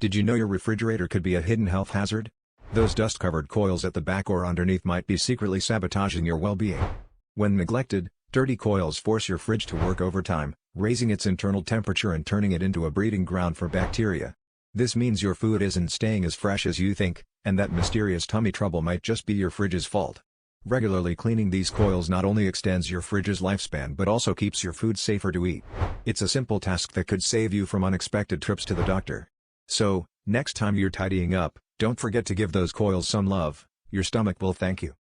Did you know your refrigerator could be a hidden health hazard? Those dust-covered coils at the back or underneath might be secretly sabotaging your well-being. When neglected, dirty coils force your fridge to work overtime, raising its internal temperature and turning it into a breeding ground for bacteria. This means your food isn't staying as fresh as you think, and that mysterious tummy trouble might just be your fridge's fault. Regularly cleaning these coils not only extends your fridge's lifespan but also keeps your food safer to eat. It's a simple task that could save you from unexpected trips to the doctor. So, next time you're tidying up, don't forget to give those coils some love. Your stomach will thank you.